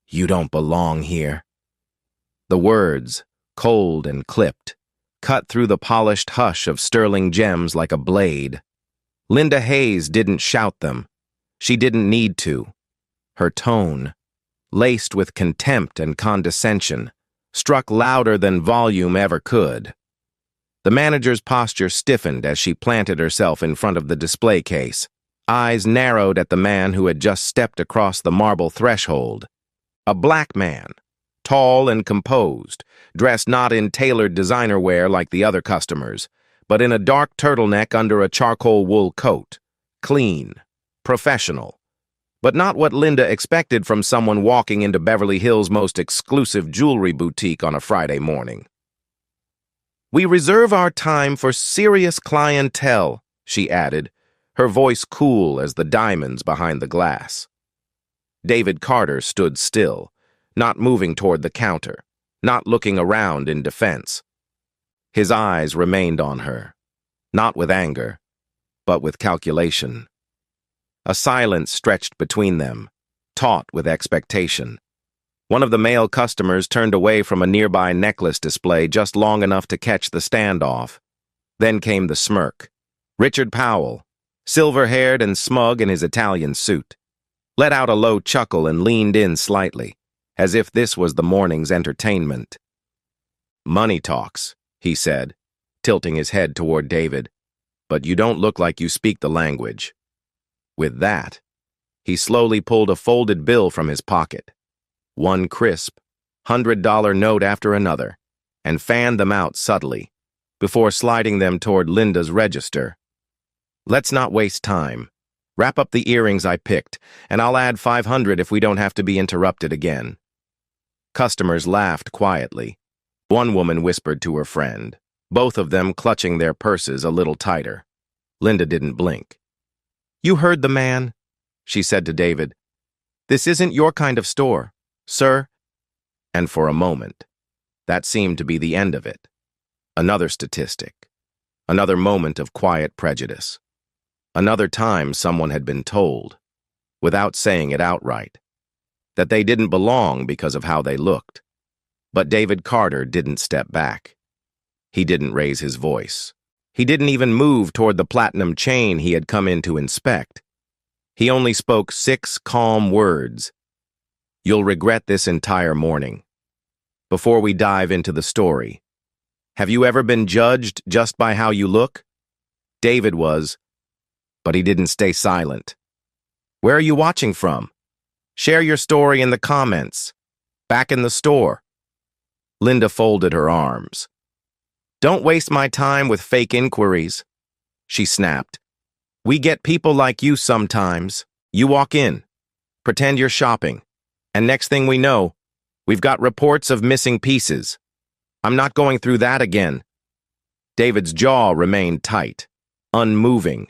"You don't belong here." The words, cold and clipped, cut through the polished hush of sterling gems like a blade. Linda Hayes didn't shout them. She didn't need to. Her tone, laced with contempt and condescension, struck louder than volume ever could. The manager's posture stiffened as she planted herself in front of the display case, eyes narrowed at the man who had just stepped across the marble threshold. A black man, tall and composed, dressed not in tailored designer wear like the other customers, but in a dark turtleneck under a charcoal wool coat. Clean, professional, but not what Linda expected from someone walking into Beverly Hills' most exclusive jewelry boutique on a Friday morning. "We reserve our time for serious clientele," she added, her voice cool as the diamonds behind the glass. David Carter stood still, not moving toward the counter, not looking around in defense. His eyes remained on her, not with anger, but with calculation. A silence stretched between them, taut with expectation. One of the male customers turned away from a nearby necklace display just long enough to catch the standoff. Then came the smirk. Richard Powell, silver-haired and smug in his Italian suit, let out a low chuckle and leaned in slightly, as if this was the morning's entertainment. "Money talks," he said, tilting his head toward David, "but you don't look like you speak the language." With that, he slowly pulled a folded bill from his pocket, one crisp, $100 note after another, and fanned them out subtly, before sliding them toward Linda's register. "Let's not waste time. Wrap up the earrings I picked, and I'll add 500 if we don't have to be interrupted again." Customers laughed quietly. One woman whispered to her friend, both of them clutching their purses a little tighter. Linda didn't blink. "You heard the man," she said to David. "This isn't your kind of store, sir." And for a moment, that seemed to be the end of it. Another statistic. Another moment of quiet prejudice. Another time someone had been told, without saying it outright, that they didn't belong because of how they looked. But David Carter didn't step back. He didn't raise his voice. He didn't even move toward the platinum chain he had come in to inspect. He only spoke 6 calm words. "You'll regret this entire morning. Before we dive into the story, have you ever been judged just by how you look?" David was, but he didn't stay silent. "Where are you watching from? Share your story in the comments. Back in the store." Linda folded her arms. "Don't waste my time with fake inquiries," she snapped. "We get people like you sometimes. You walk in, pretend you're shopping, and next thing we know, we've got reports of missing pieces. I'm not going through that again." David's jaw remained tight, unmoving.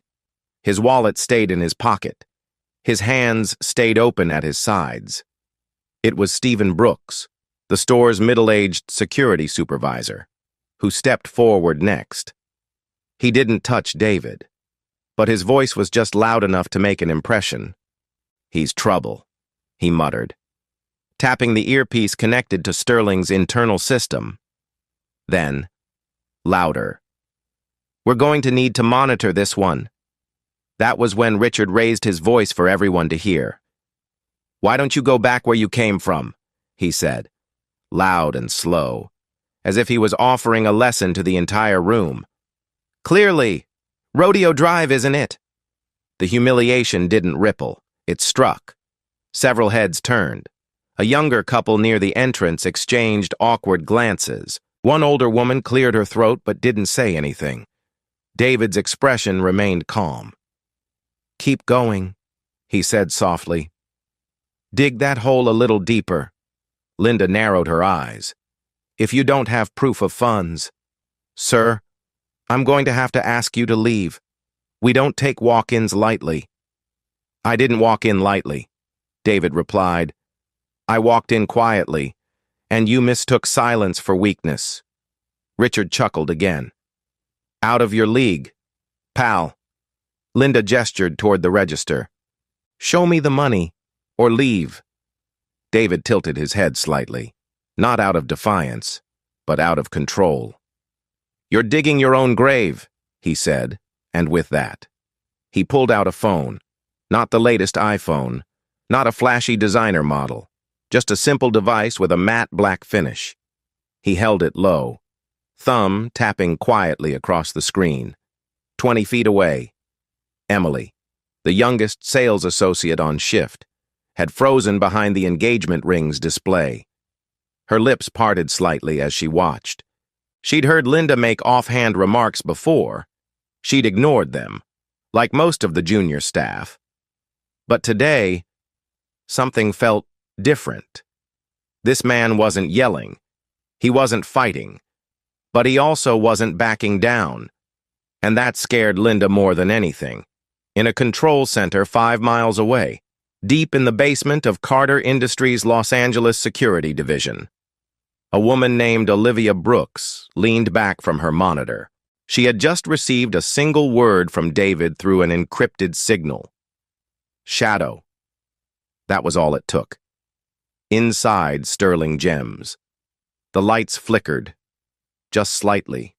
His wallet stayed in his pocket. His hands stayed open at his sides. It was Stephen Brooks, the store's middle-aged security supervisor, who stepped forward next. He didn't touch David, but his voice was just loud enough to make an impression. "He's trouble," he muttered, tapping the earpiece connected to Sterling's internal system. Then, louder, "We're going to need to monitor this one." That was when Richard raised his voice for everyone to hear. "Why don't you go back where you came from?" he said, loud and slow, as if he was offering a lesson to the entire room. "Clearly, Rodeo Drive isn't it?" The humiliation didn't ripple, it struck. Several heads turned. A younger couple near the entrance exchanged awkward glances. One older woman cleared her throat but didn't say anything. David's expression remained calm. "Keep going," he said softly. "Dig that hole a little deeper." Linda narrowed her eyes. "If you don't have proof of funds, sir, I'm going to have to ask you to leave. We don't take walk-ins lightly." "I didn't walk in lightly," David replied. "I walked in quietly, and you mistook silence for weakness." Richard chuckled again. "Out of your league, pal." Linda gestured toward the register. "Show me the money, or leave." David tilted his head slightly, not out of defiance, but out of control. "You're digging your own grave," he said, and with that, he pulled out a phone, not the latest iPhone, not a flashy designer model, just a simple device with a matte black finish. He held it low, thumb tapping quietly across the screen. 20 feet away, Emily, the youngest sales associate on shift, had frozen behind the engagement ring's display. Her lips parted slightly as she watched. She'd heard Linda make offhand remarks before. She'd ignored them, like most of the junior staff. But today, something felt different. This man wasn't yelling. He wasn't fighting. But he also wasn't backing down. And that scared Linda more than anything. In a control center 5 miles away, deep in the basement of Carter Industries' Los Angeles Security Division. A woman named Olivia Brooks leaned back from her monitor. She had just received a single word from David through an encrypted signal. Shadow. That was all it took. Inside Sterling Gems. The lights flickered, just slightly,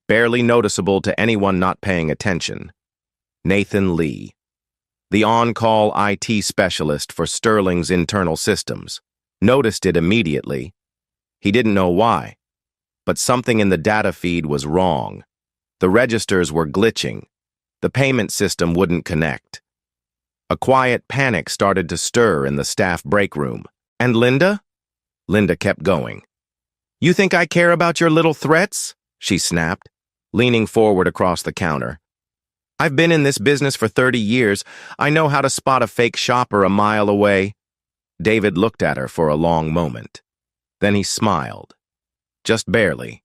barely noticeable to anyone not paying attention. Nathan Lee, the on-call IT specialist for Sterling's internal systems, noticed it immediately. He didn't know why, but something in the data feed was wrong. The registers were glitching. The payment system wouldn't connect. A quiet panic started to stir in the staff break room. "And Linda?" Linda kept going. "You think I care about your little threats?" she snapped, leaning forward across the counter. "I've been in this business for 30 years. I know how to spot a fake shopper a mile away." David looked at her for a long moment. Then he smiled. Just barely.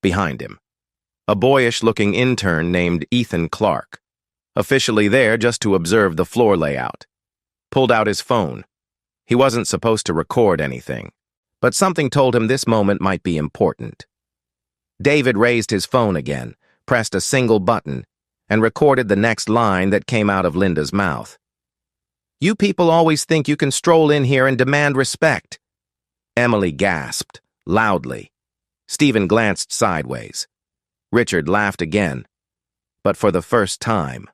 Behind him, a boyish-looking intern named Ethan Clark, officially there just to observe the floor layout, pulled out his phone. He wasn't supposed to record anything, but something told him this moment might be important. David raised his phone again, pressed a single button, and recorded the next line that came out of Linda's mouth. "You people always think you can stroll in here and demand respect." Emily gasped, loudly. Stephen glanced sideways. Richard laughed again, but for the first time.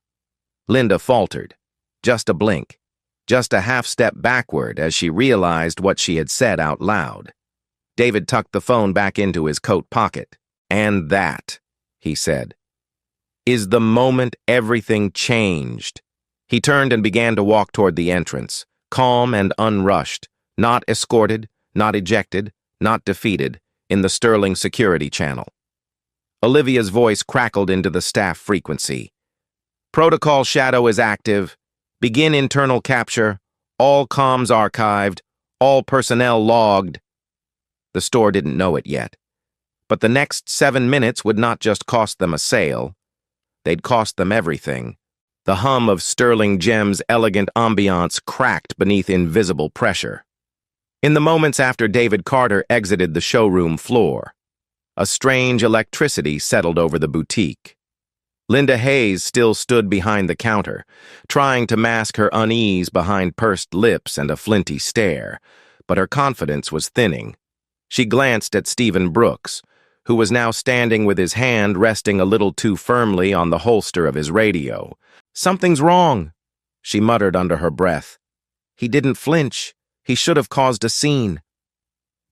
Linda faltered, just a blink, just a half-step backward as she realized what she had said out loud. David tucked the phone back into his coat pocket. "And that," he said, "is the moment everything changed." He turned and began to walk toward the entrance, calm and unrushed, not escorted, not ejected, not defeated, in the Sterling security channel. Olivia's voice crackled into the staff frequency. "Protocol Shadow is active. Begin internal capture. All comms archived. All personnel logged." The store didn't know it yet, but the next 7 minutes would not just cost them a sale. They'd cost them everything. The hum of Sterling Gems' elegant ambiance cracked beneath invisible pressure. In the moments after David Carter exited the showroom floor, a strange electricity settled over the boutique. Linda Hayes still stood behind the counter, trying to mask her unease behind pursed lips and a flinty stare, but her confidence was thinning. She glanced at Stephen Brooks, who was now standing with his hand resting a little too firmly on the holster of his radio. "Something's wrong," she muttered under her breath. "He didn't flinch. He should have caused a scene."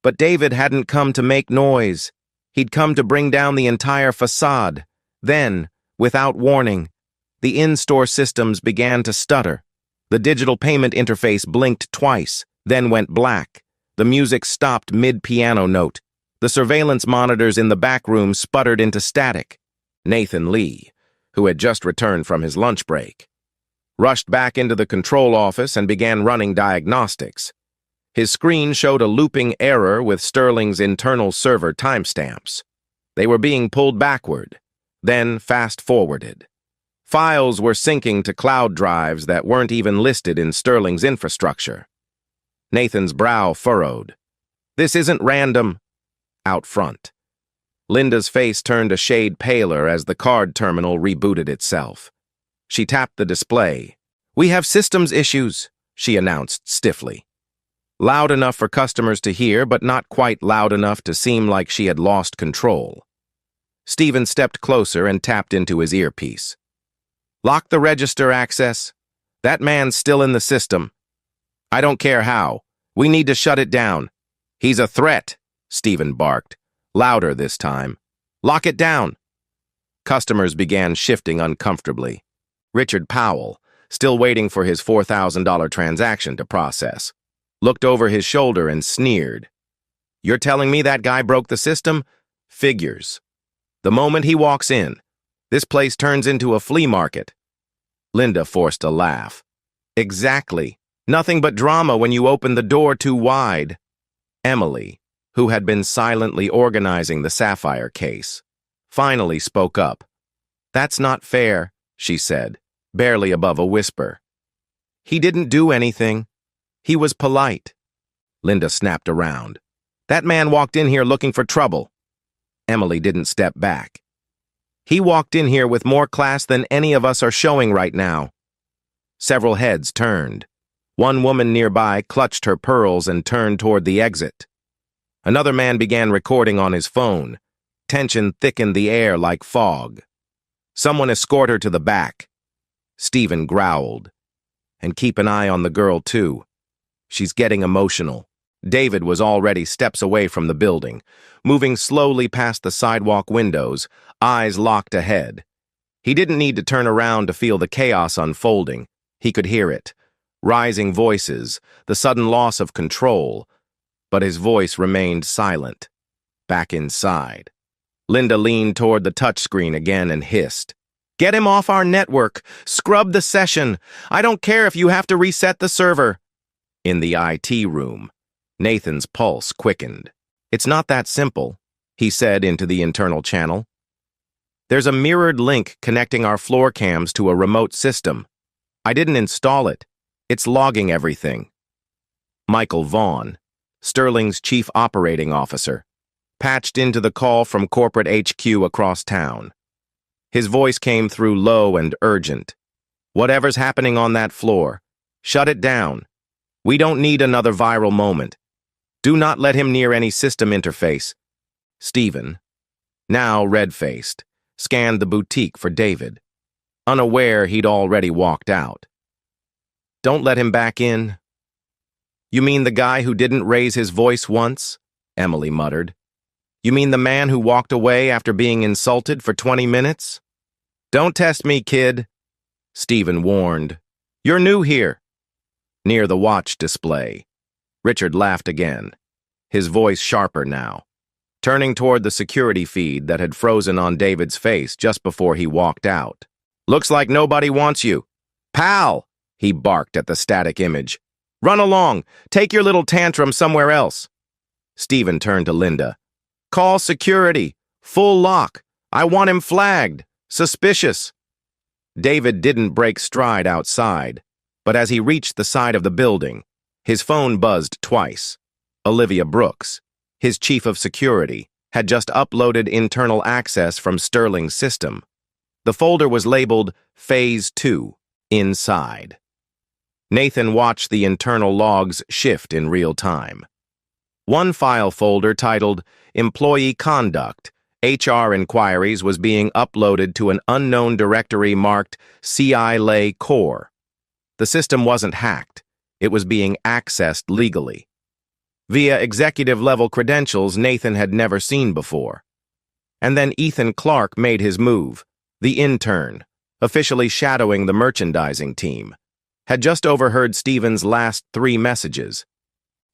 But David hadn't come to make noise. He'd come to bring down the entire facade. Then, without warning, the in-store systems began to stutter. The digital payment interface blinked twice, then went black. The music stopped mid-piano note. The surveillance monitors in the back room sputtered into static. Nathan Lee, who had just returned from his lunch break, rushed back into the control office and began running diagnostics. His screen showed a looping error with Sterling's internal server timestamps. They were being pulled backward, then fast-forwarded. Files were syncing to cloud drives that weren't even listed in Sterling's infrastructure. Nathan's brow furrowed. "This isn't random." Out front, Linda's face turned a shade paler as the card terminal rebooted itself. She tapped the display. "We have systems issues," she announced stiffly. loud enough for customers to hear, but not quite loud enough to seem like she had lost control. Stephen stepped closer and tapped into his earpiece. "Lock the register access. That man's still in the system. I don't care how. We need to shut it down. He's a threat," Stephen barked, louder this time. "Lock it down." Customers began shifting uncomfortably. Richard Powell, still waiting for his $4,000 transaction to process, looked over his shoulder and sneered. "You're telling me that guy broke the system? Figures. The moment he walks in, this place turns into a flea market." Linda forced a laugh. "Exactly. Nothing but drama when you open the door too wide." Emily, who had been silently organizing the Sapphire case, finally spoke up. "That's not fair," she said, barely above a whisper. "He didn't do anything. He was polite." Linda snapped around. "That man walked in here looking for trouble." Emily didn't step back. "He walked in here with more class than any of us are showing right now." Several heads turned. One woman nearby clutched her pearls and turned toward the exit. Another man began recording on his phone. Tension thickened the air like fog. "Someone escort her to the back." Stephen growled. "And keep an eye on the girl, too. She's getting emotional." David was already steps away from the building, moving slowly past the sidewalk windows, eyes locked ahead. He didn't need to turn around to feel the chaos unfolding. He could hear it. Rising voices, the sudden loss of control. But his voice remained silent. Back inside. Linda leaned toward the touchscreen again and hissed. "Get him off our network! Scrub the session! I don't care if you have to reset the server!" In the IT room, Nathan's pulse quickened. "It's not that simple," he said into the internal channel. "There's a mirrored link connecting our floor cams to a remote system. I didn't install it. It's logging everything." Michael Vaughn, Sterling's chief operating officer, patched into the call from corporate HQ across town. His voice came through low and urgent. "Whatever's happening on that floor, shut it down. We don't need another viral moment. Do not let him near any system interface." Stephen, now red-faced, scanned the boutique for David, unaware he'd already walked out. "Don't let him back in." "You mean the guy who didn't raise his voice once?" Emily muttered. "You mean the man who walked away after being insulted for 20 minutes? Don't test me, kid," Stephen warned. "You're new here." Near the watch display, Richard laughed again, his voice sharper now, turning toward the security feed that had frozen on David's face just before he walked out. "Looks like nobody wants you. Pal!" he barked at the static image. "Run along. Take your little tantrum somewhere else." Stephen turned to Linda. "Call security. Full lock. I want him flagged. Suspicious." David didn't break stride outside, but as he reached the side of the building, his phone buzzed twice. Olivia Brooks, his chief of security, had just uploaded internal access from Sterling's system. The folder was labeled Phase 2, Inside. Nathan watched the internal logs shift in real time. One file folder titled Employee Conduct, HR Inquiries was being uploaded to an unknown directory marked CI Lay Core. The system wasn't hacked. It was being accessed legally, via executive-level credentials Nathan had never seen before. And then Ethan Clark made his move. The intern, officially shadowing the merchandising team, had just overheard Stephen's last 3 messages.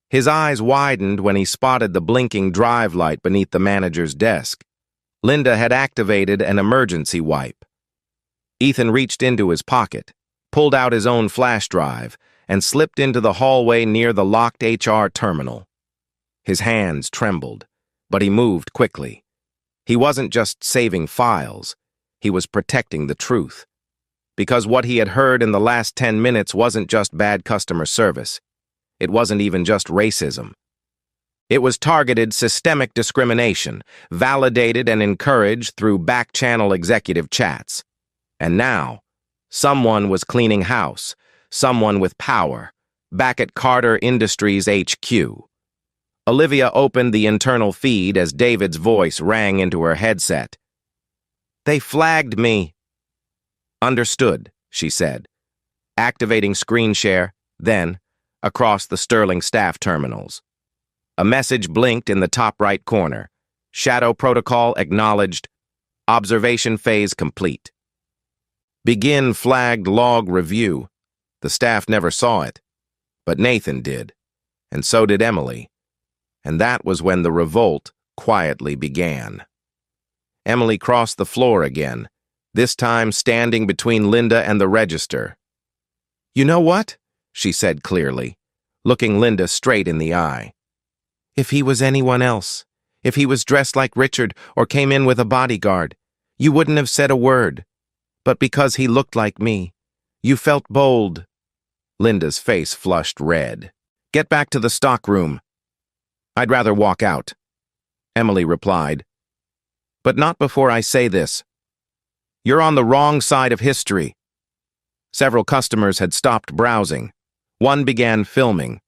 His eyes widened when he spotted the blinking drive light beneath the manager's desk. Linda had activated an emergency wipe. Ethan reached into his pocket, pulled out his own flash drive, and slipped into the hallway near the locked HR terminal. His hands trembled, but he moved quickly. He wasn't just saving files, he was protecting the truth. Because what he had heard in the last 10 minutes wasn't just bad customer service. It wasn't even just racism. It was targeted systemic discrimination, validated and encouraged through back-channel executive chats. And now, someone was cleaning house, someone with power, back at Carter Industries HQ. Olivia opened the internal feed as David's voice rang into her headset. "They flagged me." "Understood," she said, activating screen share, then across the Sterling staff terminals. A message blinked in the top right corner. Shadow protocol acknowledged. Observation phase complete. Begin flagged log review. The staff never saw it, but Nathan did, and so did Emily. And that was when the revolt quietly began. Emily crossed the floor again, this time standing between Linda and the register. "You know what?" she said clearly, looking Linda straight in the eye. "If he was anyone else, if he was dressed like Richard or came in with a bodyguard, you wouldn't have said a word. But because he looked like me, you felt bold." Linda's face flushed red. "Get back to the stockroom." "I'd rather walk out," Emily replied. "But not before I say this. You're on the wrong side of history." Several customers had stopped browsing. One began filming.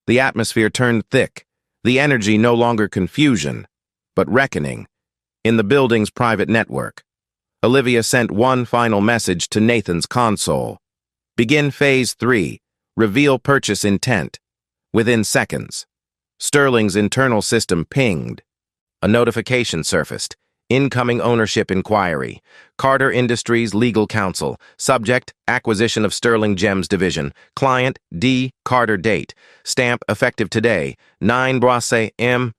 The atmosphere turned thick, the energy no longer confusion, but reckoning. In the building's private network, Olivia sent one final message to Nathan's console. "Begin Phase 3. Reveal purchase intent." Within seconds, Sterling's internal system pinged. A notification surfaced. "Incoming ownership inquiry. Carter Industries Legal Counsel. Subject, acquisition of Sterling Gems Division. Client, D. Carter. Date. Stamp effective today. 9 Brosse M."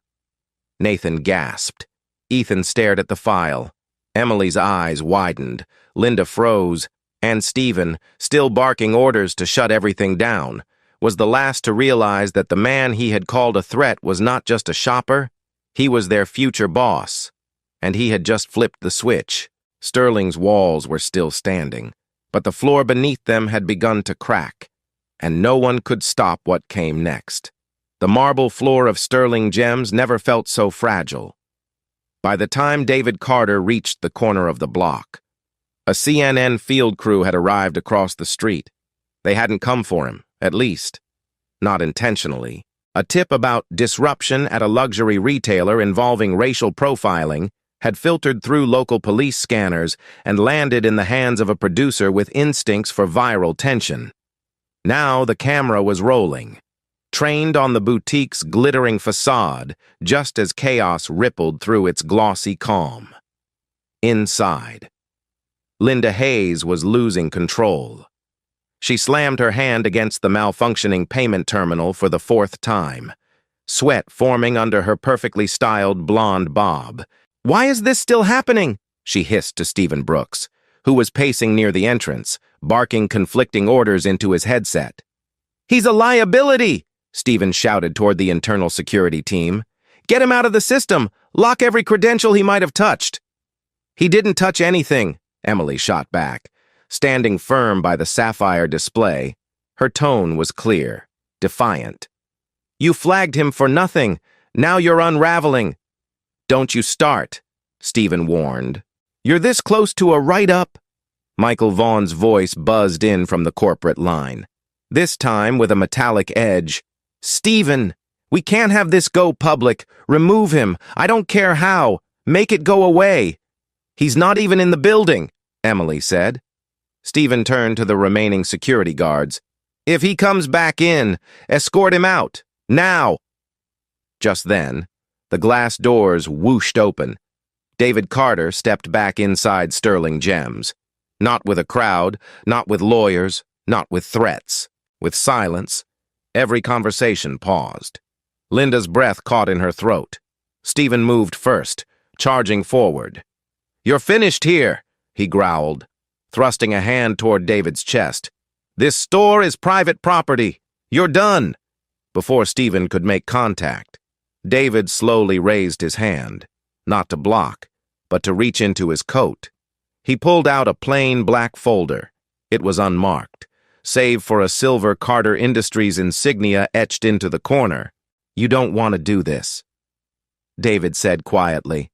Nathan gasped. Ethan stared at the file. Emily's eyes widened. Linda froze. And Stephen, still barking orders to shut everything down, was the last to realize that the man he had called a threat was not just a shopper, he was their future boss. And he had just flipped the switch. Sterling's walls were still standing, but the floor beneath them had begun to crack, and no one could stop what came next. The marble floor of Sterling Gems never felt so fragile. By the time David Carter reached the corner of the block, a CNN field crew had arrived across the street. They hadn't come for him, at least, not intentionally. A tip about disruption at a luxury retailer involving racial profiling had filtered through local police scanners and landed in the hands of a producer with instincts for viral tension. Now the camera was rolling, trained on the boutique's glittering facade, just as chaos rippled through its glossy calm. Inside, Linda Hayes was losing control. She slammed her hand against the malfunctioning payment terminal for the 4th time, sweat forming under her perfectly styled blonde bob. "Why is this still happening?" she hissed to Stephen Brooks, who was pacing near the entrance, barking conflicting orders into his headset. "He's a liability!" Stephen shouted toward the internal security team. "Get him out of the system! Lock every credential he might have touched!" "He didn't touch anything," Emily shot back. Standing firm by the sapphire display, her tone was clear, defiant. "You flagged him for nothing. Now you're unraveling." "Don't you start," Stephen warned. "You're this close to a write-up." Michael Vaughn's voice buzzed in from the corporate line, this time with a metallic edge. "Stephen, we can't have this go public. Remove him. I don't care how. Make it go away." "He's not even in the building," Emily said. Stephen turned to the remaining security guards. "If he comes back in, escort him out. Now!" Just then, the glass doors whooshed open. David Carter stepped back inside Sterling Gems. Not with a crowd, not with lawyers, not with threats. With silence, every conversation paused. Linda's breath caught in her throat. Stephen moved first, charging forward. "You're finished here," he growled, thrusting a hand toward David's chest. "This store is private property. You're done." Before Stephen could make contact, David slowly raised his hand, not to block, but to reach into his coat. He pulled out a plain black folder. It was unmarked, save for a silver Carter Industries insignia etched into the corner. "You don't want to do this," David said quietly.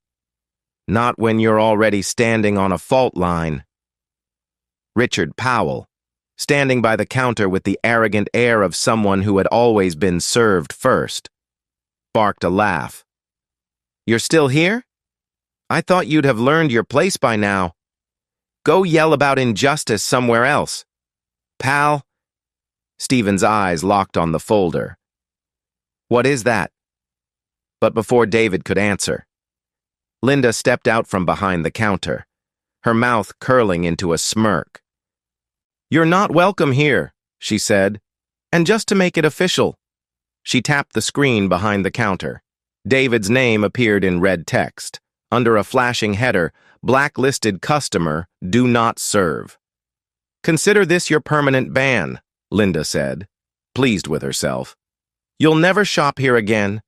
"Not when you're already standing on a fault line." "Richard Powell," standing by the counter with the arrogant air of someone who had always been served first. Barked a laugh. "You're still here? I thought you'd have learned your place by now. Go yell about injustice somewhere else. Pal." Stephen's eyes locked on the folder. "What is that?" But before David could answer, Linda stepped out from behind the counter, her mouth curling into a smirk. "You're not welcome here," she said, "and just to make it official." She tapped the screen behind the counter. David's name appeared in red text. Under a flashing header, "Blacklisted customer, do not serve." "Consider this your permanent ban," Linda said, pleased with herself. "You'll never shop here again."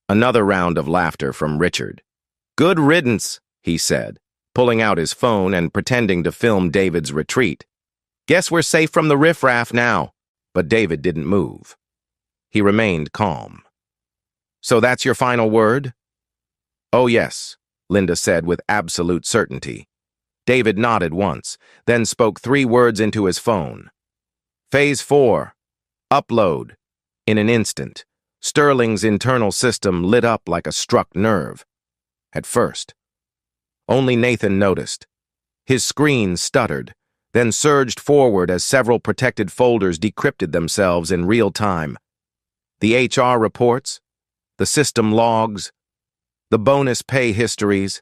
Another round of laughter from Richard. "Good riddance," he said, pulling out his phone and pretending to film David's retreat. "Guess we're safe from the riffraff now." But David didn't move. He remained calm. "So that's your final word?" "Oh, yes," Linda said with absolute certainty. David nodded once, then spoke 3 words into his phone. "Phase 4. Upload." In an instant, Sterling's internal system lit up like a struck nerve. At first, only Nathan noticed. His screen stuttered, then surged forward as several protected folders decrypted themselves in real time. The HR reports, the system logs, the bonus pay histories.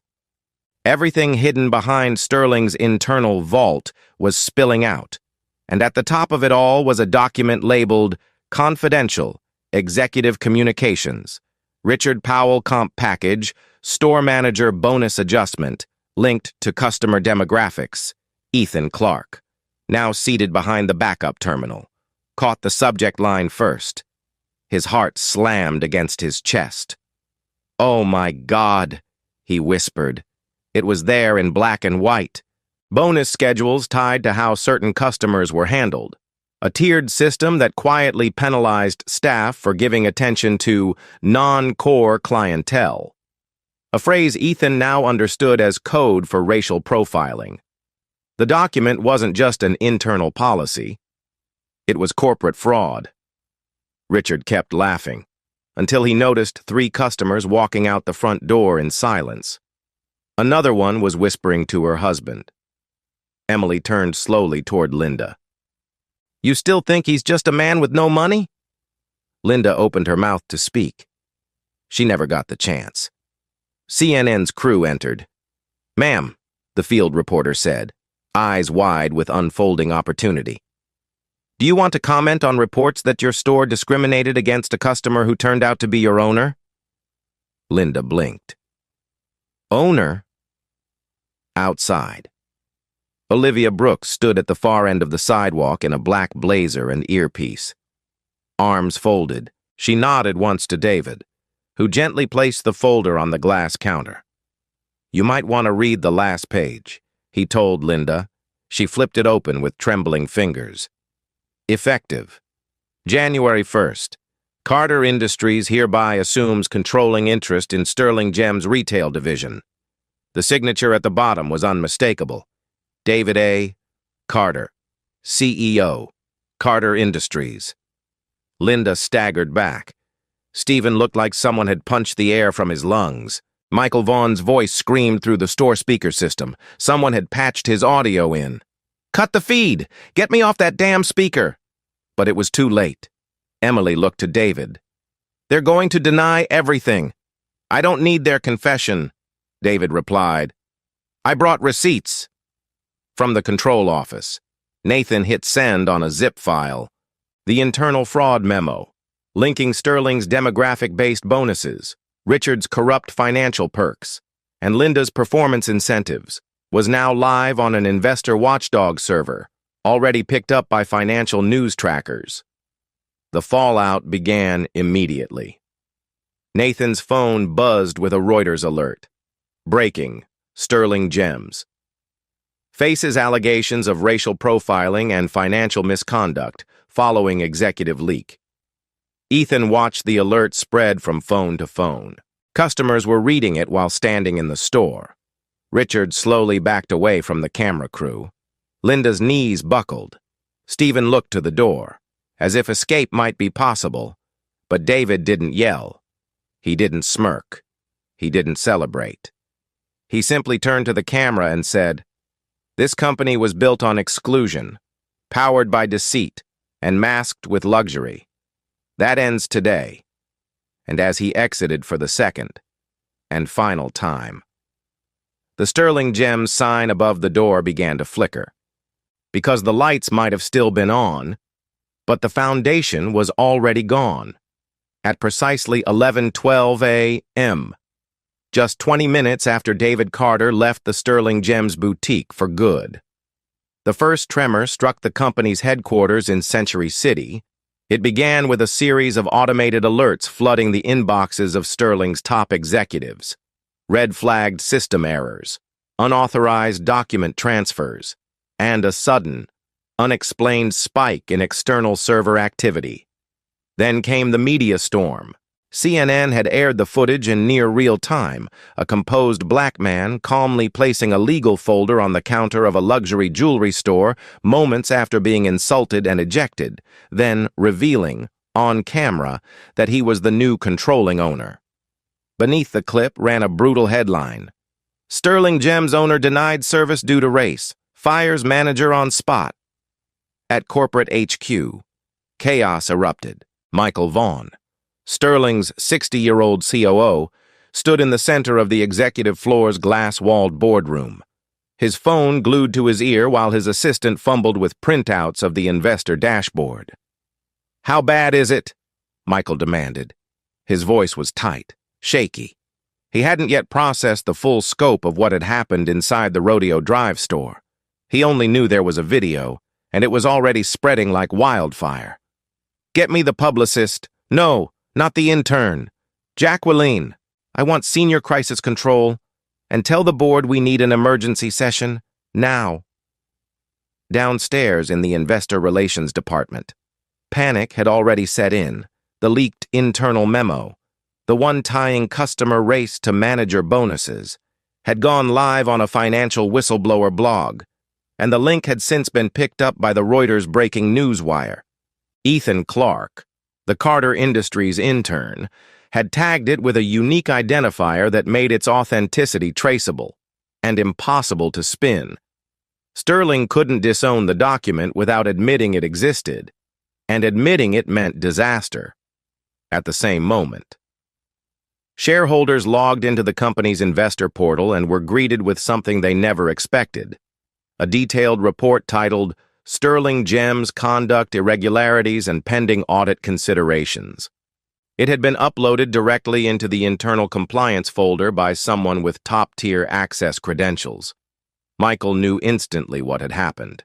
Everything hidden behind Sterling's internal vault was spilling out, and at the top of it all was a document labeled Confidential, Executive Communications, Richard Powell Comp Package, Store Manager Bonus Adjustment, linked to customer demographics. Ethan Clark, now seated behind the backup terminal, caught the subject line first. His heart slammed against his chest. "Oh my God," he whispered. It was there in black and white. Bonus schedules tied to how certain customers were handled. A tiered system that quietly penalized staff for giving attention to non-core clientele. A phrase Ethan now understood as code for racial profiling. The document wasn't just an internal policy. It was corporate fraud. Richard kept laughing, until he noticed 3 customers walking out the front door in silence. Another one was whispering to her husband. Emily turned slowly toward Linda. "You still think he's just a man with no money?" Linda opened her mouth to speak. She never got the chance. CNN's crew entered. "Ma'am," the field reporter said, eyes wide with unfolding opportunity. "Do you want to comment on reports that your store discriminated against a customer who turned out to be your owner?" Linda blinked. "Owner?" Outside, Olivia Brooks stood at the far end of the sidewalk in a black blazer and earpiece. Arms folded, she nodded once to David, who gently placed the folder on the glass counter. "You might want to read the last page," he told Linda. She flipped it open with trembling fingers. Effective. January 1st. Carter Industries hereby assumes controlling interest in Sterling Gems retail division. The signature at the bottom was unmistakable. David A. Carter, CEO, Carter Industries. Linda staggered back. Stephen looked like someone had punched the air from his lungs. Michael Vaughn's voice screamed through the store speaker system. Someone had patched his audio in. "Cut the feed! Get me off that damn speaker!" But it was too late. Emily looked to David. "They're going to deny everything." "I don't need their confession," David replied. "I brought receipts." From the control office, Nathan hit send on a zip file. The internal fraud memo, linking Sterling's demographic-based bonuses, Richard's corrupt financial perks, and Linda's performance incentives, was now live on an investor watchdog server, already picked up by financial news trackers. The fallout began immediately. Nathan's phone buzzed with a Reuters alert. Breaking, Sterling Gems. Faces allegations of racial profiling and financial misconduct following executive leak. Ethan watched the alert spread from phone to phone. Customers were reading it while standing in the store. Richard slowly backed away from the camera crew. Linda's knees buckled. Stephen looked to the door, as if escape might be possible, but David didn't yell. He didn't smirk. He didn't celebrate. He simply turned to the camera and said, "This company was built on exclusion, powered by deceit, and masked with luxury. That ends today." And as he exited for the second and final time, the Sterling Gems sign above the door began to flicker, because the lights might have still been on, but the foundation was already gone. At precisely 11:12 a.m., just 20 minutes after David Carter left the Sterling Gems boutique for good. The first tremor struck the company's headquarters in Century City. It began with a series of automated alerts flooding the inboxes of Sterling's top executives. Red-flagged system errors, unauthorized document transfers, and a sudden, unexplained spike in external server activity. Then came the media storm. CNN had aired the footage in near real time, a composed black man calmly placing a legal folder on the counter of a luxury jewelry store moments after being insulted and ejected, then revealing, on camera, that he was the new controlling owner. Beneath the clip ran a brutal headline: "Sterling Gems owner denied service due to race. Fires manager on spot." At corporate HQ, chaos erupted. Michael Vaughn, Sterling's 60-year-old COO, stood in the center of the executive floor's glass-walled boardroom, his phone glued to his ear while his assistant fumbled with printouts of the investor dashboard. "How bad is it?" Michael demanded. His voice was tight, shaky. He hadn't yet processed the full scope of what had happened inside the Rodeo Drive store. He only knew there was a video, and it was already spreading like wildfire. "Get me the publicist. No, not the intern. Jacqueline, I want senior crisis control. And tell the board we need an emergency session, now." Downstairs in the investor relations department, panic had already set in. The leaked internal memo, the one tying customer race to manager bonuses, had gone live on a financial whistleblower blog, and the link had since been picked up by the Reuters breaking news wire. Ethan Clark, the Carter Industries intern, had tagged it with a unique identifier that made its authenticity traceable and impossible to spin. Sterling couldn't disown the document without admitting it existed, and admitting it meant disaster. At the same moment, shareholders logged into the company's investor portal and were greeted with something they never expected: a detailed report titled "Sterling Gems Conduct Irregularities and Pending Audit Considerations." It had been uploaded directly into the internal compliance folder by someone with top-tier access credentials. Michael knew instantly what had happened.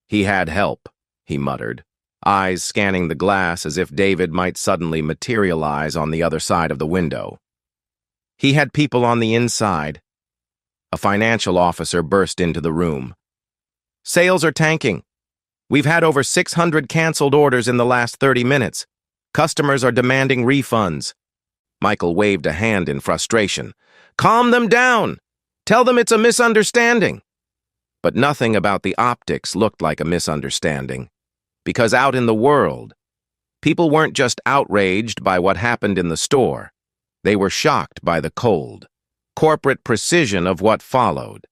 "He had help," he muttered, eyes scanning the glass as if David might suddenly materialize on the other side of the window. "He had people on the inside." A financial officer burst into the room. "Sales are tanking. We've had over 600 canceled orders in the last 30 minutes. Customers are demanding refunds." Michael waved a hand in frustration. "Calm them down! Tell them it's a misunderstanding." But nothing about the optics looked like a misunderstanding, because out in the world, people weren't just outraged by what happened in the store. They were shocked by the cold, corporate precision of what followed.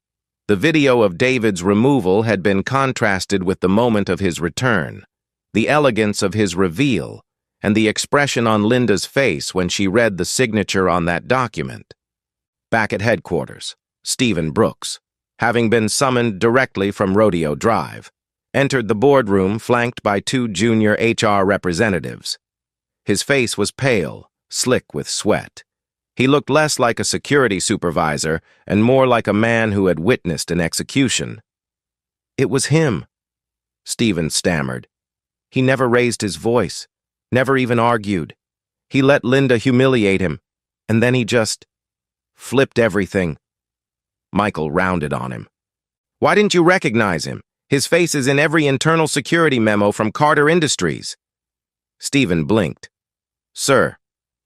The video of David's removal had been contrasted with the moment of his return, the elegance of his reveal, and the expression on Linda's face when she read the signature on that document. Back at headquarters, Stephen Brooks, having been summoned directly from Rodeo Drive, entered the boardroom flanked by two junior HR representatives. His face was pale, slick with sweat. He looked less like a security supervisor and more like a man who had witnessed an execution. "It was him," Stephen stammered. "He never raised his voice, never even argued. He let Linda humiliate him, and then he just flipped everything." Michael rounded on him. "Why didn't you recognize him? His face is in every internal security memo from Carter Industries." Stephen blinked. "Sir,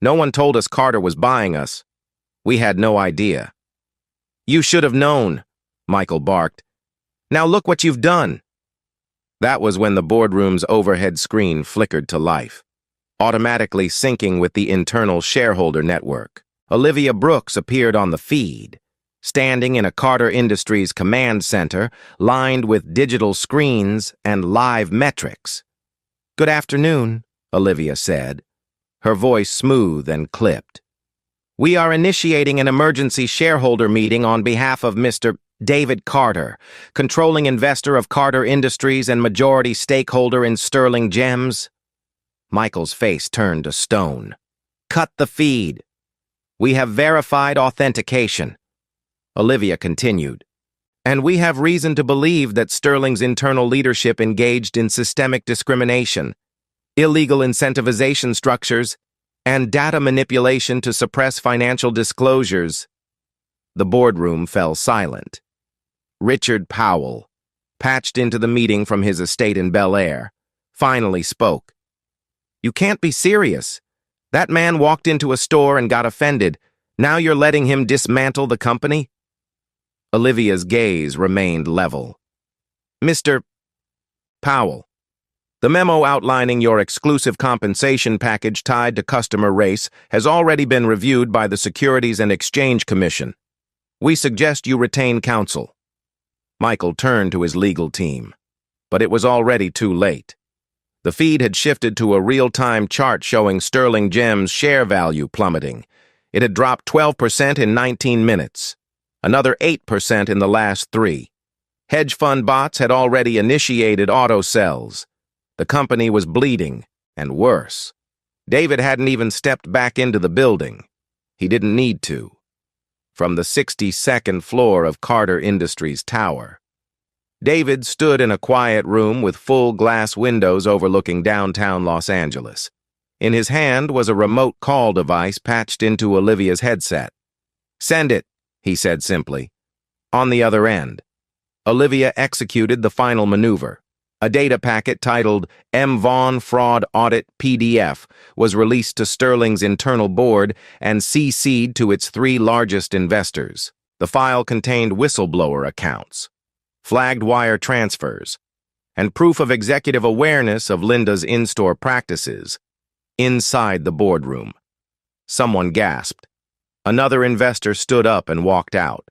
no one told us Carter was buying us. We had no idea." "You should have known," Michael barked. "Now look what you've done." That was when the boardroom's overhead screen flickered to life, automatically syncing with the internal shareholder network. Olivia Brooks appeared on the feed, standing in a Carter Industries command center lined with digital screens and live metrics. "Good afternoon," Olivia said, her voice smooth and clipped. "We are initiating an emergency shareholder meeting on behalf of Mr. David Carter, controlling investor of Carter Industries and majority stakeholder in Sterling Gems." Michael's face turned to stone. "Cut the feed. We have verified authentication," Olivia continued. "And we have reason to believe that Sterling's internal leadership engaged in systemic discrimination, illegal incentivization structures, and data manipulation to suppress financial disclosures." The boardroom fell silent. Richard Powell, patched into the meeting from his estate in Bel Air, finally spoke. "You can't be serious. That man walked into a store and got offended. Now you're letting him dismantle the company?" Olivia's gaze remained level. "Mr. Powell, the memo outlining your exclusive compensation package tied to customer race has already been reviewed by the Securities and Exchange Commission. We suggest you retain counsel." Michael turned to his legal team, but it was already too late. The feed had shifted to a real-time chart showing Sterling Gems' share value plummeting. It had dropped 12% in 19 minutes, another 8% in the last 3. Hedge fund bots had already initiated auto sells. The company was bleeding, and worse. David hadn't even stepped back into the building. He didn't need to. From the 62nd floor of Carter Industries Tower, David stood in a quiet room with full glass windows overlooking downtown Los Angeles. In his hand was a remote call device patched into Olivia's headset. "Send it," he said simply. On the other end, Olivia executed the final maneuver. A data packet titled M. Vaughn Fraud Audit PDF was released to Sterling's internal board and CC'd to its 3 largest investors. The file contained whistleblower accounts, flagged wire transfers, and proof of executive awareness of Linda's in-store practices. Inside the boardroom, someone gasped. Another investor stood up and walked out.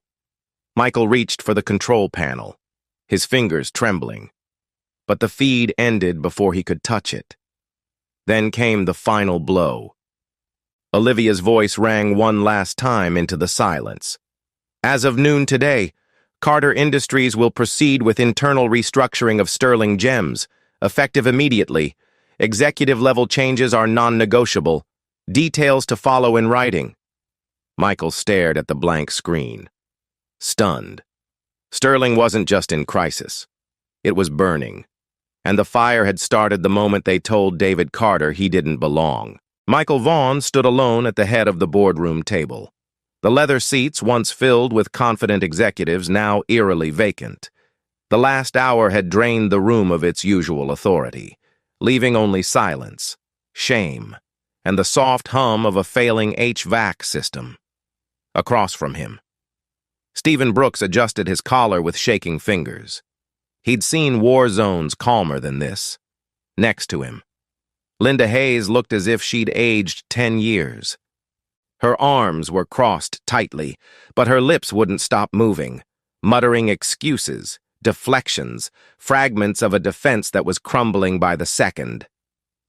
Michael reached for the control panel, his fingers trembling. But the feed ended before he could touch it. Then came the final blow. Olivia's voice rang one last time into the silence. "As of noon today, Carter Industries will proceed with internal restructuring of Sterling Gems, effective immediately. Executive-level changes are non-negotiable. Details to follow in writing." Michael stared at the blank screen, stunned. Sterling wasn't just in crisis. It was burning. And the fire had started the moment they told David Carter he didn't belong. Michael Vaughn stood alone at the head of the boardroom table. The leather seats, once filled with confident executives, now eerily vacant. The last hour had drained the room of its usual authority, leaving only silence, shame, and the soft hum of a failing HVAC system. Across from him, Stephen Brooks adjusted his collar with shaking fingers. He'd seen war zones calmer than this. Next to him, Linda Hayes looked as if she'd aged 10 years. Her arms were crossed tightly, but her lips wouldn't stop moving, muttering excuses, deflections, fragments of a defense that was crumbling by the second.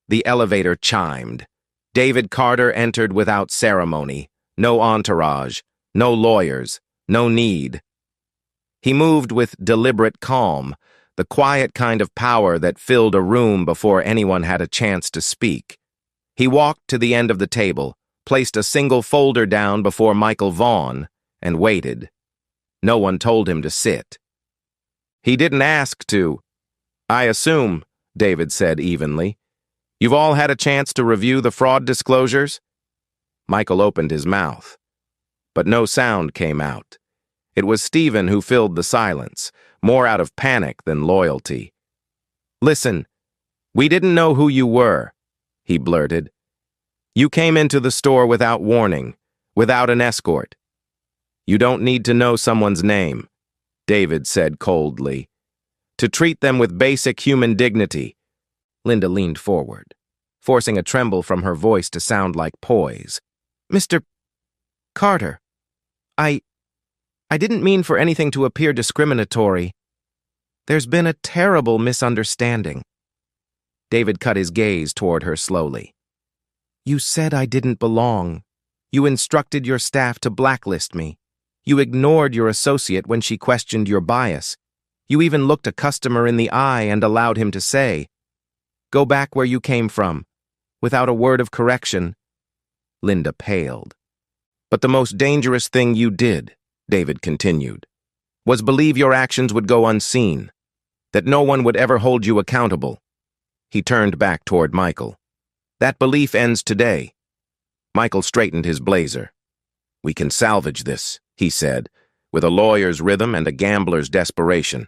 The elevator chimed. David Carter entered without ceremony, no entourage, no lawyers, no need. He moved with deliberate calm, the quiet kind of power that filled a room before anyone had a chance to speak. He walked to the end of the table, placed a single folder down before Michael Vaughn, and waited. No one told him to sit. He didn't ask to. "I assume," David said evenly, "you've all had a chance to review the fraud disclosures?" Michael opened his mouth, but no sound came out. It was Stephen who filled the silence, more out of panic than loyalty. "Listen, we didn't know who you were," he blurted. "You came into the store without warning, without an escort. You don't need to know someone's name," David said coldly. To treat them with basic human dignity. Linda leaned forward, forcing a tremble from her voice to sound like poise. Mr. Carter, I didn't mean for anything to appear discriminatory. There's been a terrible misunderstanding. David cut his gaze toward her slowly. You said I didn't belong. You instructed your staff to blacklist me. You ignored your associate when she questioned your bias. You even looked a customer in the eye and allowed him to say, "Go back where you came from," without a word of correction. Linda paled. But the most dangerous thing you did, David continued, was believe your actions would go unseen, that no one would ever hold you accountable. He turned back toward Michael. That belief ends today. Michael straightened his blazer. We can salvage this, he said, with a lawyer's rhythm and a gambler's desperation.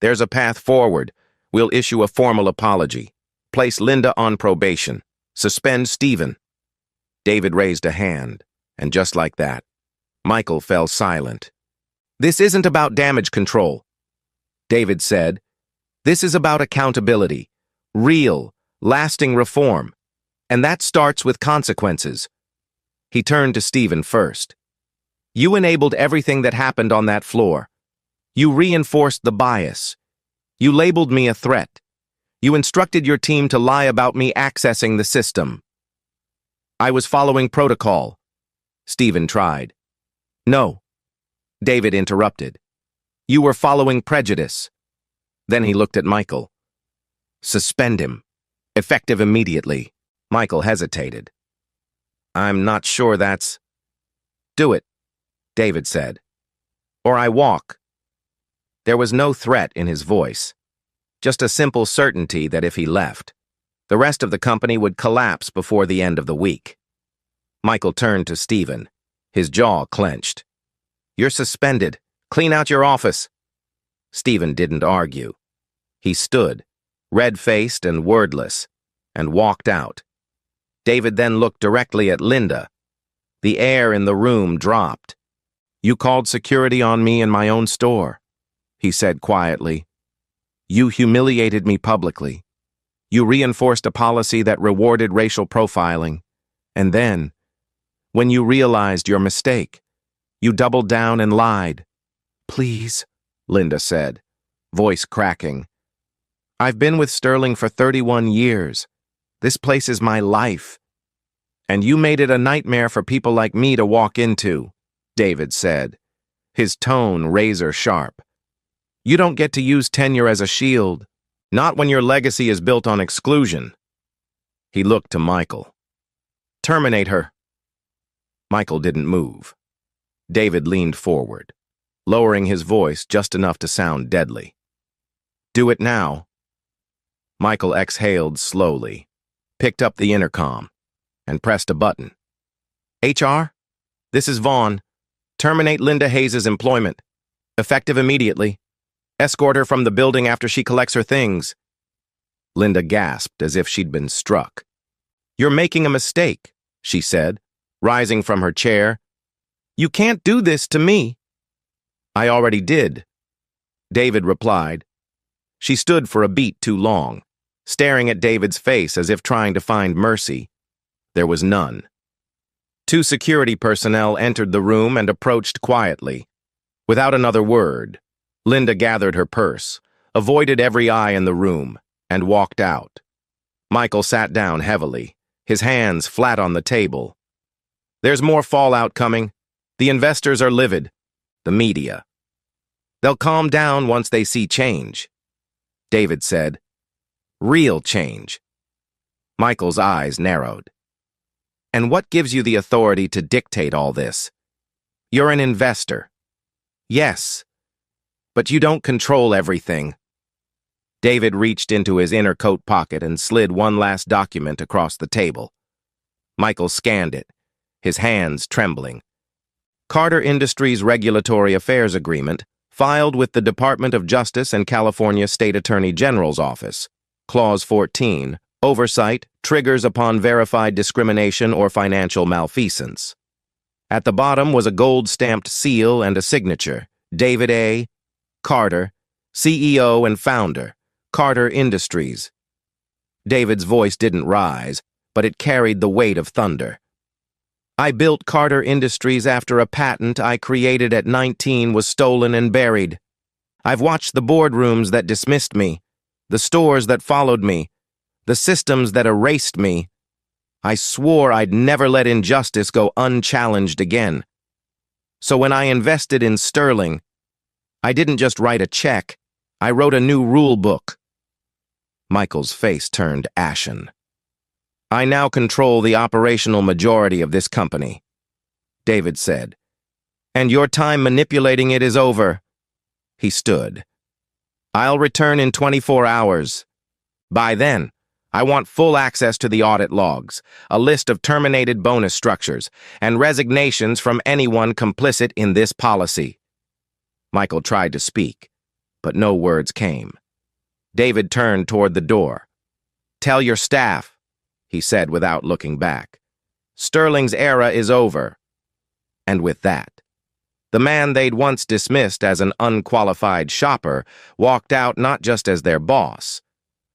There's a path forward. We'll issue a formal apology. Place Linda on probation. Suspend Stephen. David raised a hand, and just like that, Michael fell silent. This isn't about damage control, David said. This is about accountability, real, lasting reform, and that starts with consequences. He turned to Stephen first. You enabled everything that happened on that floor. You reinforced the bias. You labeled me a threat. You instructed your team to lie about me accessing the system. I was following protocol. Stephen tried. No, David interrupted. You were following prejudice. Then he looked at Michael. Suspend him. Effective immediately. Michael hesitated. I'm not sure that's... Do it, David said. Or I walk. There was no threat in his voice, just a simple certainty that if he left, the rest of the company would collapse before the end of the week. Michael turned to Stephen, his jaw clenched. You're suspended. Clean out your office. Stephen didn't argue. He stood, red-faced and wordless, and walked out. David then looked directly at Linda. The air in the room dropped. You called security on me in my own store, he said quietly. You humiliated me publicly. You reinforced a policy that rewarded racial profiling. And then, when you realized your mistake, you doubled down and lied. Please, Linda said, voice cracking. I've been with Sterling for 31 years. This place is my life. And you made it a nightmare for people like me to walk into, David said, his tone razor sharp. You don't get to use tenure as a shield, not when your legacy is built on exclusion. He looked to Michael. Terminate her. Michael didn't move. David leaned forward, lowering his voice just enough to sound deadly. Do it now. Michael exhaled slowly, picked up the intercom, and pressed a button. HR? This is Vaughn. Terminate Linda Hayes' employment. Effective immediately. Escort her from the building after she collects her things. Linda gasped as if she'd been struck. You're making a mistake, she said, rising from her chair. You can't do this to me. I already did, David replied. She stood for a beat too long, staring at David's face as if trying to find mercy. There was none. 2 security personnel entered the room and approached quietly. Without another word, Linda gathered her purse, avoided every eye in the room, and walked out. Michael sat down heavily, his hands flat on the table. There's more fallout coming. The investors are livid. The media. They'll calm down once they see change. David said, real change. Michael's eyes narrowed. And what gives you the authority to dictate all this? You're an investor. Yes, but you don't control everything. David reached into his inner coat pocket and slid one last document across the table. Michael scanned it, his hands trembling. Carter Industries Regulatory Affairs Agreement, filed with the Department of Justice and California State Attorney General's Office. Clause 14, oversight triggers upon verified discrimination or financial malfeasance. At the bottom was a gold-stamped seal and a signature, David A. Carter, CEO and founder, Carter Industries. David's voice didn't rise, but it carried the weight of thunder. I built Carter Industries after a patent I created at 19 was stolen and buried. I've watched the boardrooms that dismissed me, the stores that followed me, the systems that erased me. I swore I'd never let injustice go unchallenged again. So when I invested in Sterling, I didn't just write a check, I wrote a new rule book. Michael's face turned ashen. I now control the operational majority of this company, David said. And your time manipulating it is over. He stood. I'll return in 24 hours. By then, I want full access to the audit logs, a list of terminated bonus structures, and resignations from anyone complicit in this policy. Michael tried to speak, but no words came. David turned toward the door. Tell your staff, he said without looking back. Sterling's era is over. And with that, the man they'd once dismissed as an unqualified shopper walked out not just as their boss,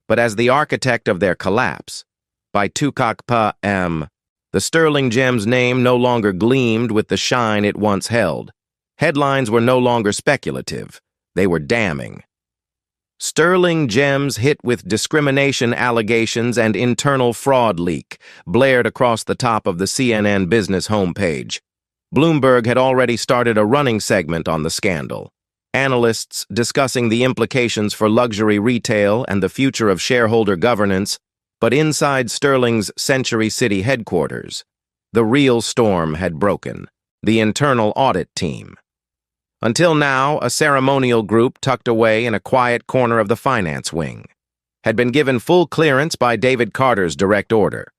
but as the architect of their collapse. By Tukak Pa-M, the Sterling Gems name no longer gleamed with the shine it once held. Headlines were no longer speculative. They were damning. Sterling Gems hit with discrimination allegations and internal fraud leak, blared across the top of the CNN business homepage. Bloomberg had already started a running segment on the scandal. Analysts discussing the implications for luxury retail and the future of shareholder governance, but inside Sterling's Century City headquarters, the real storm had broken, the internal audit team. Until now, a ceremonial group tucked away in a quiet corner of the finance wing had been given full clearance by David Carter's direct order.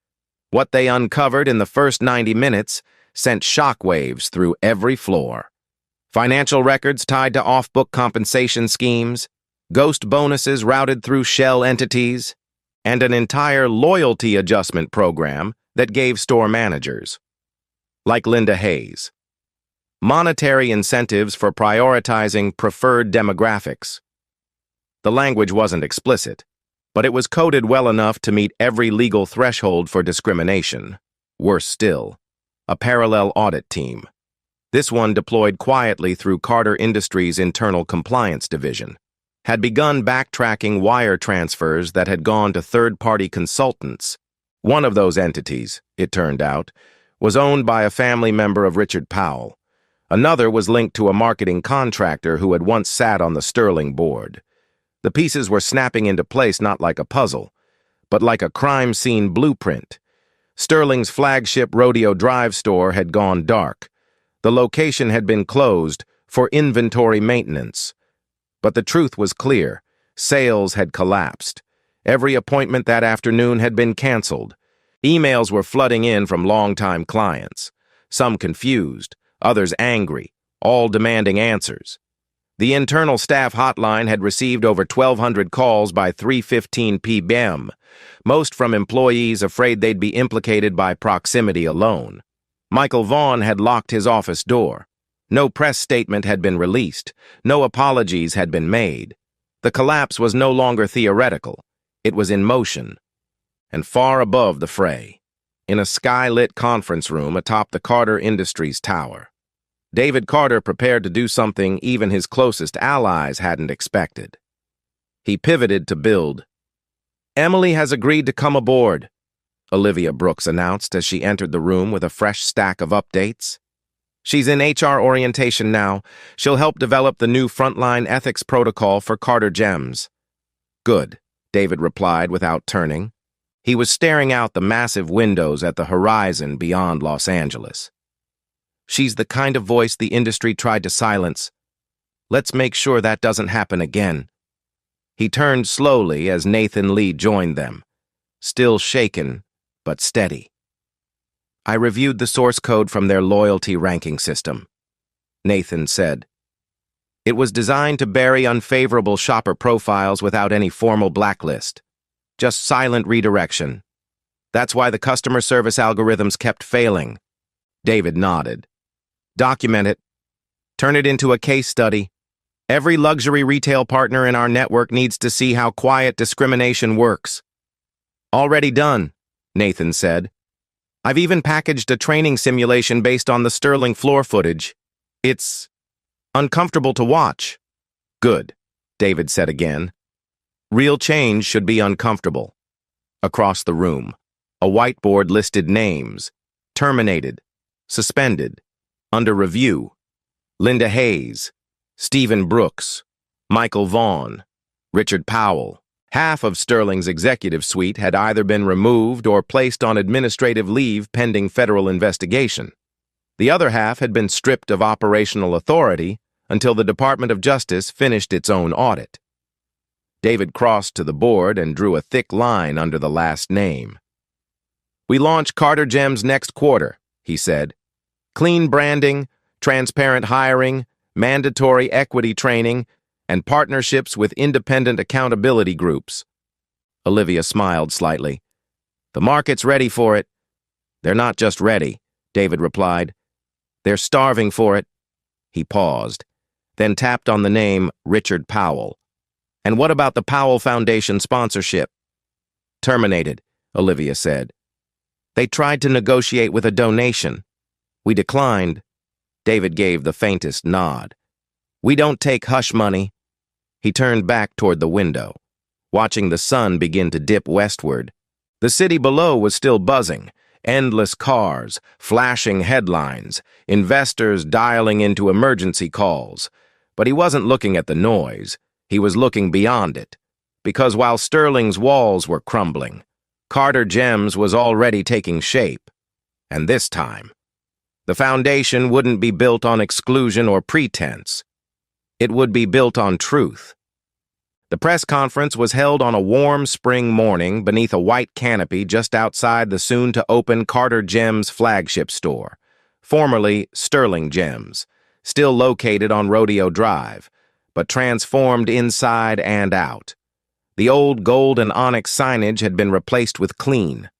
What they uncovered in the first 90 minutes sent shockwaves through every floor. Financial records tied to off-book compensation schemes, ghost bonuses routed through shell entities, and an entire loyalty adjustment program that gave store managers, like Linda Hayes, monetary incentives for prioritizing preferred demographics. The language wasn't explicit, but it was coded well enough to meet every legal threshold for discrimination. Worse still, a parallel audit team. This one deployed quietly through Carter Industries' internal compliance division, had begun backtracking wire transfers that had gone to third-party consultants. One of those entities, it turned out, was owned by a family member of Richard Powell. Another was linked to a marketing contractor who had once sat on the Sterling board. The pieces were snapping into place not like a puzzle, but like a crime scene blueprint. Sterling's flagship Rodeo Drive store had gone dark. The location had been closed for inventory maintenance. But the truth was clear. Sales had collapsed. Every appointment that afternoon had been canceled. Emails were flooding in from longtime clients, some confused, others angry, all demanding answers. The internal staff hotline had received over 1,200 calls by 3:15 p.m., most from employees afraid they'd be implicated by proximity alone. Michael Vaughn had locked his office door. No press statement had been released. No apologies had been made. The collapse was no longer theoretical. It was in motion. And far above the fray, in a sky-lit conference room atop the Carter Industries tower, David Carter prepared to do something even his closest allies hadn't expected. He pivoted to build. Emily has agreed to come aboard, Olivia Brooks announced as she entered the room with a fresh stack of updates. She's in HR orientation now. She'll help develop the new frontline ethics protocol for Carter Gems. Good, David replied without turning. He was staring out the massive windows at the horizon beyond Los Angeles. She's the kind of voice the industry tried to silence. Let's make sure that doesn't happen again. He turned slowly as Nathan Lee joined them, still shaken but steady. I reviewed the source code from their loyalty ranking system, Nathan said. It was designed to bury unfavorable shopper profiles without any formal blacklist. Just silent redirection. That's why the customer service algorithms kept failing. David nodded. Document it. Turn it into a case study. Every luxury retail partner in our network needs to see how quiet discrimination works. Already done, Nathan said. I've even packaged a training simulation based on the Sterling floor footage. It's uncomfortable to watch. Good, David said again. Real change should be uncomfortable. Across the room, a whiteboard listed names: terminated, suspended, under review: Linda Hayes, Stephen Brooks, Michael Vaughn, Richard Powell. Half of Sterling's executive suite had either been removed or placed on administrative leave pending federal investigation. The other half had been stripped of operational authority until the Department of Justice finished its own audit. David crossed to the board and drew a thick line under the last name. We launch Carter Gems next quarter, he said. Clean branding, transparent hiring, mandatory equity training, and partnerships with independent accountability groups. Olivia smiled slightly. The market's ready for it. They're not just ready, David replied. They're starving for it. He paused, then tapped on the name Richard Powell. And what about the Powell Foundation sponsorship? Terminated, Olivia said. They tried to negotiate with a donation. We declined. David gave the faintest nod. We don't take hush money. He turned back toward the window, watching the sun begin to dip westward. The city below was still buzzing. Endless cars, flashing headlines, investors dialing into emergency calls. But he wasn't looking at the noise. He was looking beyond it. Because while Sterling's walls were crumbling, Carter Gems was already taking shape. And this time, the foundation wouldn't be built on exclusion or pretense. It would be built on truth. The press conference was held on a warm spring morning beneath a white canopy just outside the soon-to-open Carter Gems flagship store, formerly Sterling Gems, still located on Rodeo Drive, but transformed inside and out. The old gold and onyx signage had been replaced with clean,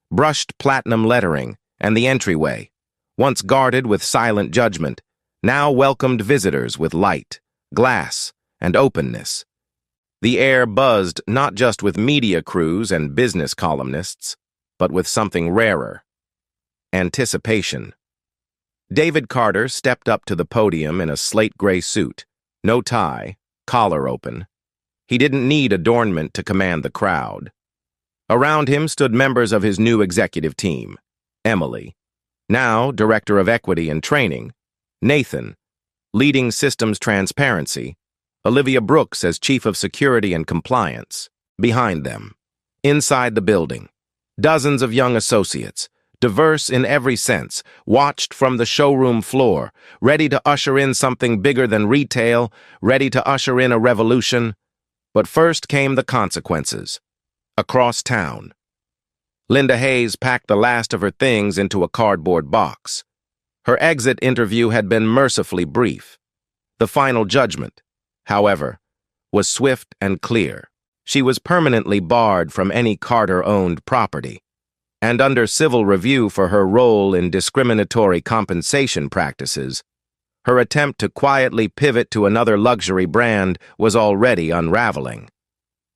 brushed platinum lettering, and the entryway, once guarded with silent judgment, now welcomed visitors with light, glass, and openness. The air buzzed not just with media crews and business columnists, but with something rarer: anticipation. David Carter stepped up to the podium in a slate-gray suit, no tie, collar open. He didn't need adornment to command the crowd. Around him stood members of his new executive team: Emily, now Director of Equity and Training; Nathan, leading Systems Transparency; Olivia Brooks as Chief of Security and Compliance. Behind them, inside the building, dozens of young associates, diverse in every sense, watched from the showroom floor, ready to usher in something bigger than retail, ready to usher in a revolution. But first came the consequences. Across town, Linda Hayes packed the last of her things into a cardboard box. Her exit interview had been mercifully brief. The final judgment, however, was swift and clear. She was permanently barred from any Carter-owned property, and under civil review for her role in discriminatory compensation practices. Her attempt to quietly pivot to another luxury brand was already unraveling.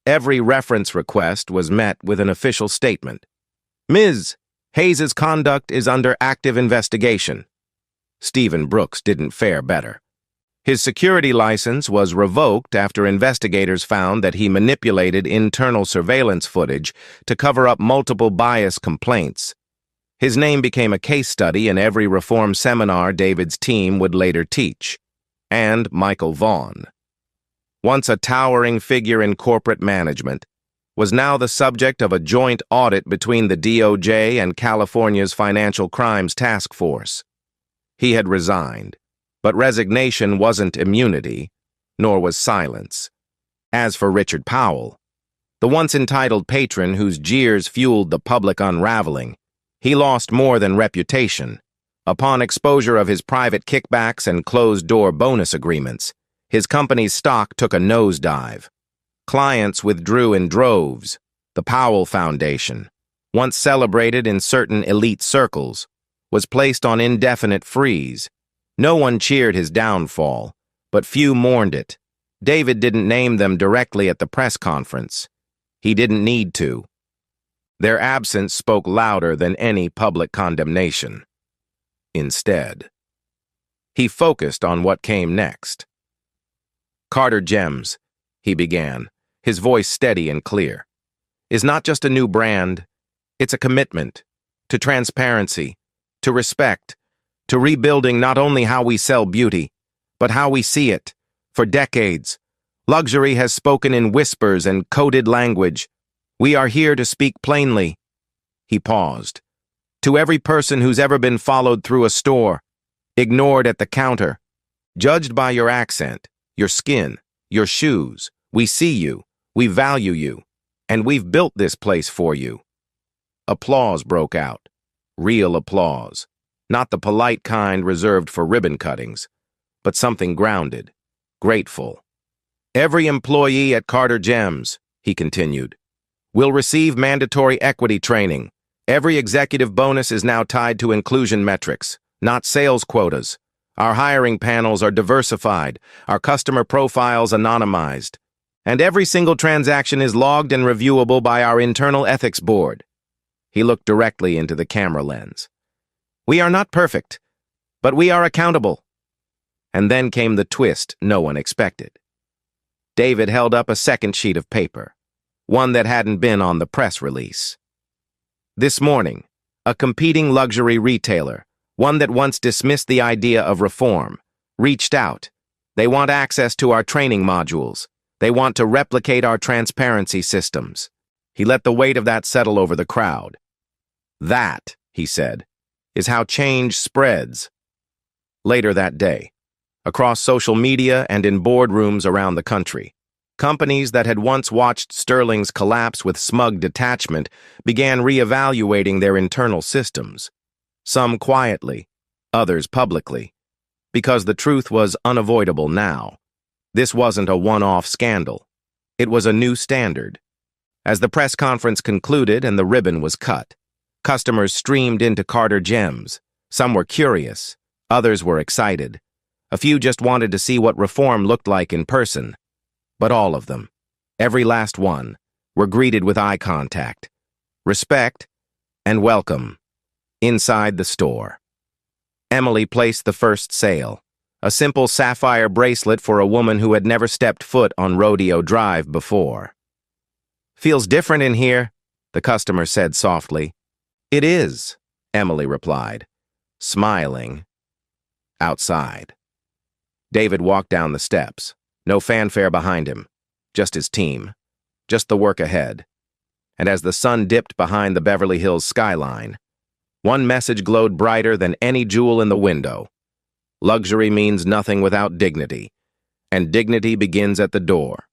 Every reference request was met with an official statement. Ms. Hayes's conduct is under active investigation. Stephen Brooks didn't fare better. His security license was revoked after investigators found that he manipulated internal surveillance footage to cover up multiple bias complaints. His name became a case study in every reform seminar David's team would later teach. And Michael Vaughn, once a towering figure in corporate management, was now the subject of a joint audit between the DOJ and California's Financial Crimes Task Force. He had resigned, but resignation wasn't immunity, nor was silence. As for Richard Powell, the once entitled patron whose jeers fueled the public unraveling, he lost more than reputation. Upon exposure of his private kickbacks and closed-door bonus agreements, his company's stock took a nosedive. Clients withdrew in droves. The Powell Foundation, once celebrated in certain elite circles, was placed on indefinite freeze. No one cheered his downfall, but few mourned it. David didn't name them directly at the press conference. He didn't need to. Their absence spoke louder than any public condemnation. Instead, he focused on what came next. Carter Gems, he began, his voice steady and clear, is not just a new brand, it's a commitment to transparency, to respect, to rebuilding not only how we sell beauty, but how we see it. For decades, luxury has spoken in whispers and coded language. We are here to speak plainly. He paused. To every person who's ever been followed through a store, ignored at the counter, judged by your accent, your skin, your shoes, we see you, we value you, and we've built this place for you. Applause broke out. Real applause. Not the polite kind reserved for ribbon cuttings, but something grounded, grateful. Every employee at Carter Gems, he continued, will receive mandatory equity training. Every executive bonus is now tied to inclusion metrics, not sales quotas. Our hiring panels are diversified, our customer profiles anonymized, and every single transaction is logged and reviewable by our internal ethics board. He looked directly into the camera lens. We are not perfect, but we are accountable. And then came the twist no one expected. David held up a second sheet of paper, one that hadn't been on the press release. This morning, a competing luxury retailer, one that once dismissed the idea of reform, reached out. They want access to our training modules. They want to replicate our transparency systems. He let the weight of that settle over the crowd. That, he said, is how change spreads. Later that day, across social media and in boardrooms around the country, companies that had once watched Sterling's collapse with smug detachment began reevaluating their internal systems. Some quietly, others publicly, because the truth was unavoidable now. This wasn't a one-off scandal. It was a new standard. As the press conference concluded and the ribbon was cut, customers streamed into Carter Gems. Some were curious, others were excited. A few just wanted to see what reform looked like in person. But all of them, every last one, were greeted with eye contact, respect, and welcome. Inside the store, Emily placed the first sale, a simple sapphire bracelet for a woman who had never stepped foot on Rodeo Drive before. Feels different in here, the customer said softly. It is, Emily replied, smiling. Outside, David walked down the steps, no fanfare behind him, just his team, just the work ahead. And as the sun dipped behind the Beverly Hills skyline, one message glowed brighter than any jewel in the window. Luxury means nothing without dignity, and dignity begins at the door.